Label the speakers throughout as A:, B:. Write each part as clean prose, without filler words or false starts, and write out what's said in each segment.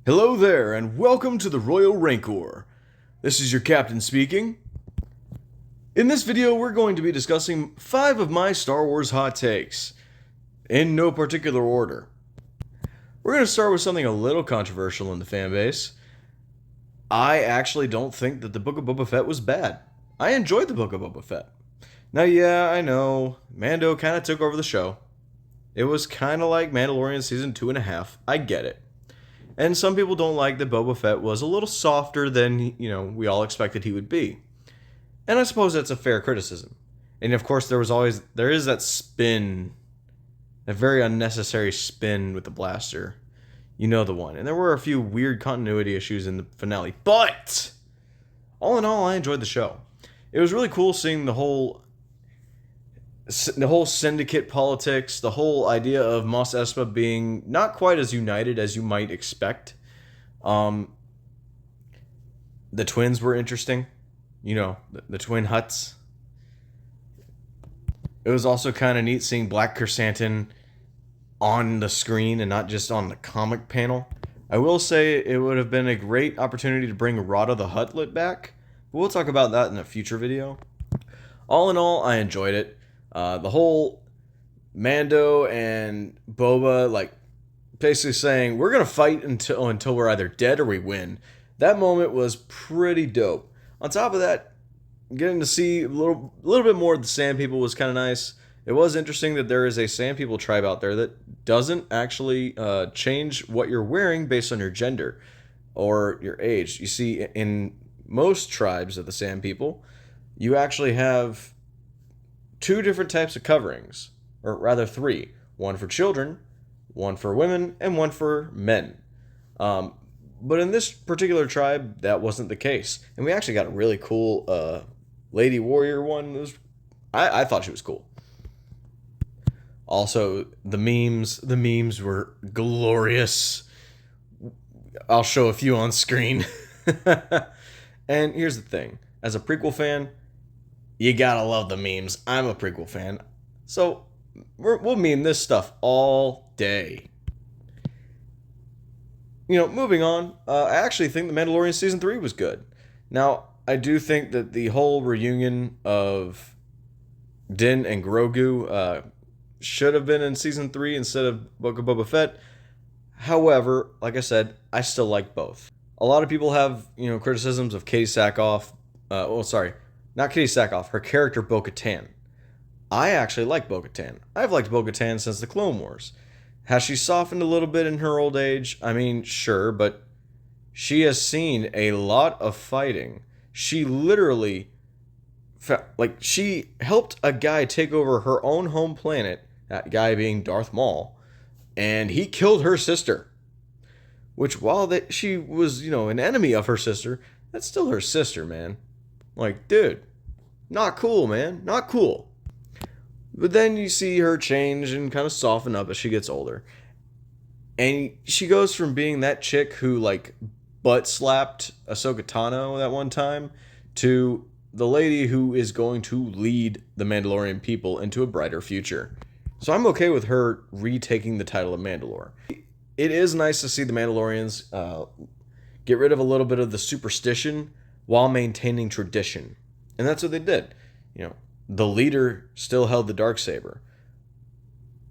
A: Hello there, and welcome to the Royal Rancor. This is your captain speaking. In this video, we're going to be discussing 5 of my Star Wars hot takes, in no particular order. We're going to start with something a little controversial in the fanbase. I actually don't think that the Book of Boba Fett was bad. I enjoyed the Book of Boba Fett. Now, yeah, I know, Mando kind of took over the show. It was kind of like Mandalorian Season 2.5. I get it. And some people don't like that Boba Fett was a little softer than, we all expected he would be. And I suppose that's a fair criticism. And of course, there is that spin, a very unnecessary spin with the blaster. You know the one. And there were a few weird continuity issues in the finale. But, all in all, I enjoyed the show. It was really cool seeing the whole syndicate politics, the whole idea of Mos Espa being not quite as united as you might expect. The twins were interesting. The twin Hutts. It was also kind of neat seeing Black Chrysanthemum on the screen and not just on the comic panel. I will say it would have been a great opportunity to bring Rada the Huttlet back, but we'll talk about that in a future video. All in all, I enjoyed it. The whole Mando and Boba, basically saying, we're going to fight until we're either dead or we win. That moment was pretty dope. On top of that, getting to see a little bit more of the Sand People was kind of nice. It was interesting that there is a Sand People tribe out there that doesn't actually change what you're wearing based on your gender or your age. You see, in most tribes of the Sand People, you actually have 2 different types of coverings, or rather 3. One for children, one for women, and one for men. But in this particular tribe, that wasn't the case. And we actually got a really cool lady warrior one. I thought she was cool. Also, the memes were glorious. I'll show a few on screen. And here's the thing. As a prequel fan, you gotta love the memes. I'm a prequel fan. So, we'll meme this stuff all day. Moving on, I actually think The Mandalorian Season 3 was good. Now, I do think that the whole reunion of Din and Grogu should have been in Season 3 instead of Book of Boba Fett. However, like I said, I still like both. A lot of people have, criticisms of Katie Sackhoff. Not Katie Sackhoff, her character bo-katan. I actually like bo-katan. I've liked bo-katan since the Clone Wars. Has she softened a little bit in her old age? I mean, sure, but she has seen a lot of fighting. She literally, she helped a guy take over her own home planet, that guy being Darth Maul, and he killed her sister. Which, while she was, an enemy of her sister, that's still her sister, man. Dude, not cool, man. Not cool. But then you see her change and kind of soften up as she gets older. And she goes from being that chick who, butt slapped Ahsoka Tano that one time to the lady who is going to lead the Mandalorian people into a brighter future. So I'm okay with her retaking the title of Mandalore. It is nice to see the Mandalorians get rid of a little bit of the superstition while maintaining tradition. And that's what they did. The leader still held the Darksaber.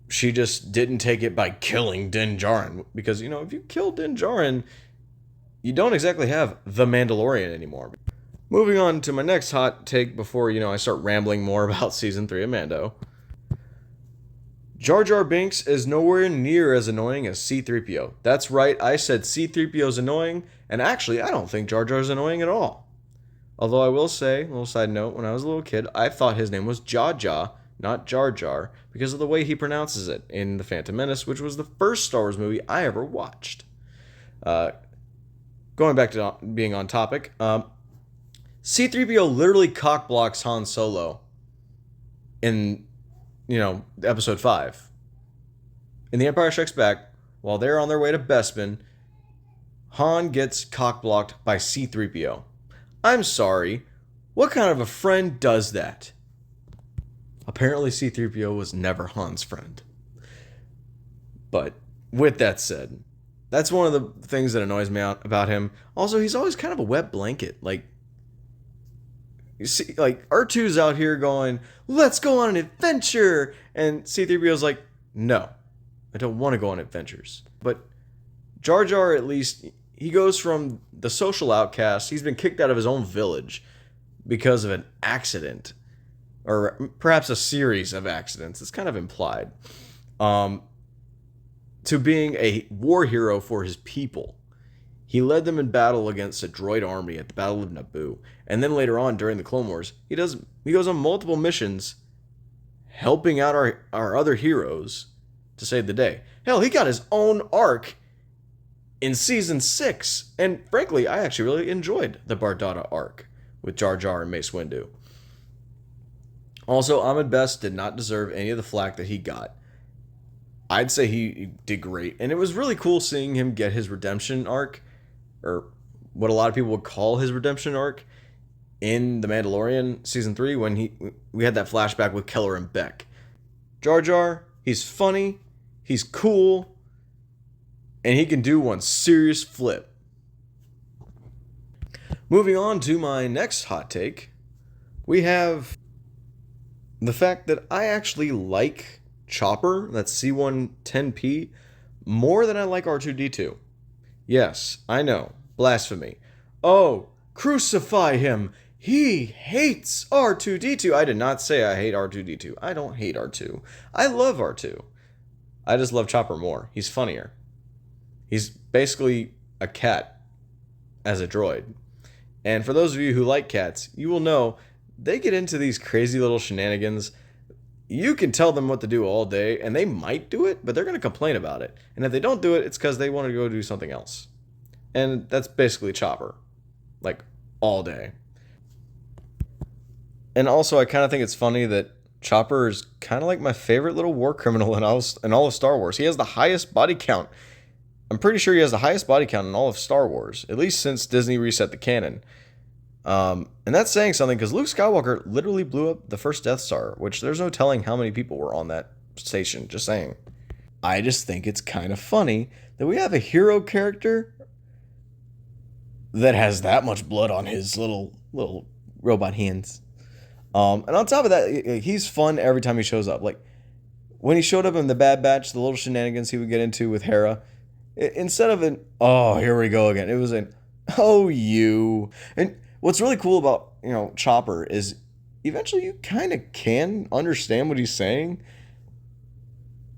A: She just didn't take it by killing Din Djarin. Because, if you kill Din Djarin, you don't exactly have the Mandalorian anymore. Moving on to my next hot take before, I start rambling more about Season 3 of Mando. Jar Jar Binks is nowhere near as annoying as C-3PO. That's right, I said C-3PO is annoying, and actually, I don't think Jar Jar is annoying at all. Although I will say, a little side note, when I was a little kid, I thought his name was Jar Jar, not Jar Jar, because of the way he pronounces it in The Phantom Menace, which was the first Star Wars movie I ever watched. Going back to being on topic, C-3PO literally cockblocks Han Solo in, Episode 5. In The Empire Strikes Back, while they're on their way to Bespin, Han gets cockblocked by C-3PO. I'm sorry, what kind of a friend does that? Apparently C-3PO was never Han's friend. But with that said, That's one of the things that annoys me out about him. Also, he's always kind of a wet blanket. Like, you see, like R2's out here going, "Let's go on an adventure," and C-3PO's like, "No, I don't want to go on adventures." But Jar Jar, at least, he goes from the social outcast. He's been kicked out of his own village because of an accident, or perhaps a series of accidents. It's kind of implied. To being a war hero for his people. He led them in battle against a droid army at the Battle of Naboo. And then later on, during the Clone Wars, he goes on multiple missions helping out our other heroes to save the day. Hell, he got his own arc in Season 6. And frankly, I actually really enjoyed the Bardata arc with Jar Jar and Mace Windu. Also, Ahmed Best did not deserve any of the flack that he got. I'd say he did great. And it was really cool seeing him get his redemption arc, or what a lot of people would call his redemption arc, in The Mandalorian Season 3 when we had that flashback with Keller and Beck. Jar Jar, he's funny, he's cool, and he can do one serious flip. Moving on to my next hot take, we have the fact that I actually like Chopper, that's C110P, more than I like R2-D2. Yes, I know, blasphemy. Oh, crucify him! He hates R2-D2. I did not say I hate R2-D2. I don't hate R2. I love R2. I just love Chopper more. He's funnier. He's basically a cat as a droid. And for those of you who like cats, you will know they get into these crazy little shenanigans. You can tell them what to do all day, and they might do it, but they're going to complain about it. And if they don't do it, it's because they want to go do something else. And that's basically Chopper. Like, all day. And also, I kind of think it's funny that Chopper is kind of like my favorite little war criminal in all of Star Wars. He has the highest body count. I'm pretty sure he has the highest body count in all of Star Wars, at least since Disney reset the canon. And that's saying something, because Luke Skywalker literally blew up the first Death Star, which there's no telling how many people were on that station, just saying. I just think it's kind of funny that we have a hero character that has that much blood on his little robot hands. And on top of that, he's fun every time he shows up. Like, when he showed up in the Bad Batch, the little shenanigans he would get into with Hera, instead of an, "Oh, here we go again," it was an, "Oh, you." And what's really cool about, Chopper is eventually you kind of can understand what he's saying,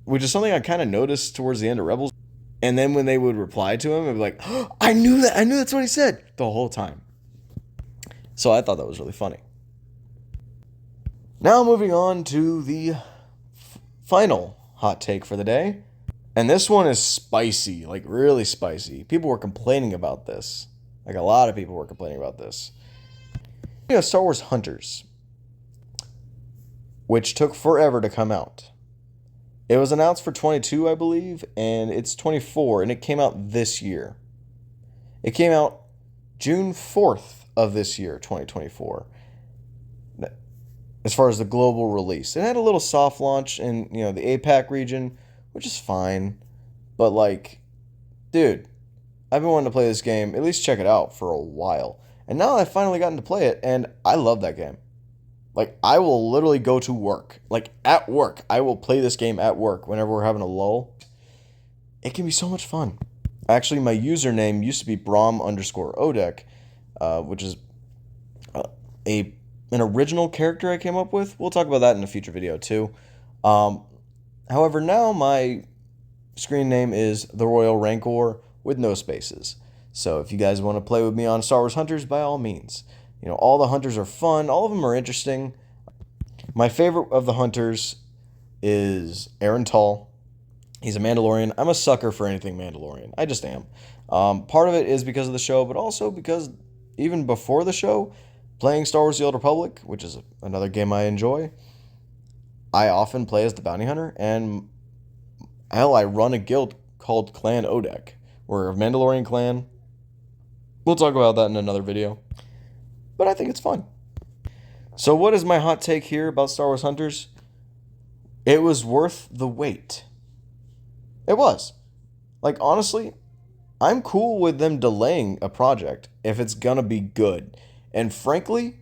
A: which is something I kind of noticed towards the end of Rebels. And then when they would reply to him, it'd be like, "Oh, I knew that's what he said," the whole time. So I thought that was really funny. Now moving on to the final hot take for the day. And this one is spicy, like really spicy. People were complaining about this. Like, a lot of people were complaining about this. Star Wars Hunters, which took forever to come out. It was announced for 22, I believe, and it's 24, and it came out this year. It came out June 4th of this year, 2024. As far as the global release, it had a little soft launch in, the APAC region, which is fine. But, like, dude, I've been wanting to play this game, at least check it out, for a while. And now I've finally gotten to play it, and I love that game. Like, I will literally go to work. Like, at work. I will play this game at work whenever we're having a lull. It can be so much fun. Actually, my username used to be Brom_Odek, which is an original character I came up with. We'll talk about that in a future video, too. However, now my screen name is The Royal Rancor with no spaces. So if you guys want to play with me on Star Wars Hunters, by all means. All the hunters are fun. All of them are interesting. My favorite of the hunters is Aaron Tall. He's a Mandalorian. I'm a sucker for anything Mandalorian. I just am. Part of it is because of the show, but also because even before the show, playing Star Wars The Old Republic, which is another game I enjoy, I often play as the bounty hunter, and hell, I run a guild called Clan Odek. We're a Mandalorian clan. We'll talk about that in another video. But I think it's fun. So what is my hot take here about Star Wars Hunters? It was worth the wait. It was. Like, honestly, I'm cool with them delaying a project if it's gonna be good. And frankly,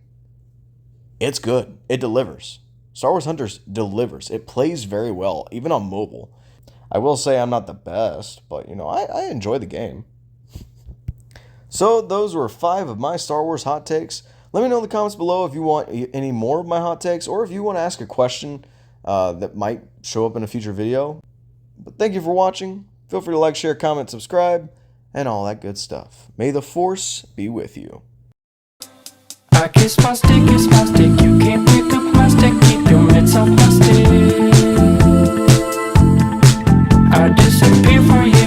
A: it's good. It delivers. Star Wars Hunters delivers. It plays very well, even on mobile. I will say I'm not the best, but I enjoy the game. So those were 5 of my Star Wars hot takes. Let me know in the comments below if you want any more of my hot takes, or if you want to ask a question that might show up in a future video. But thank you for watching. Feel free to like, share, comment, subscribe, and all that good stuff. May the Force be with you.
B: I kiss my stick, you can't pick up my stick, keep your mitts off my stick. I disappear for you.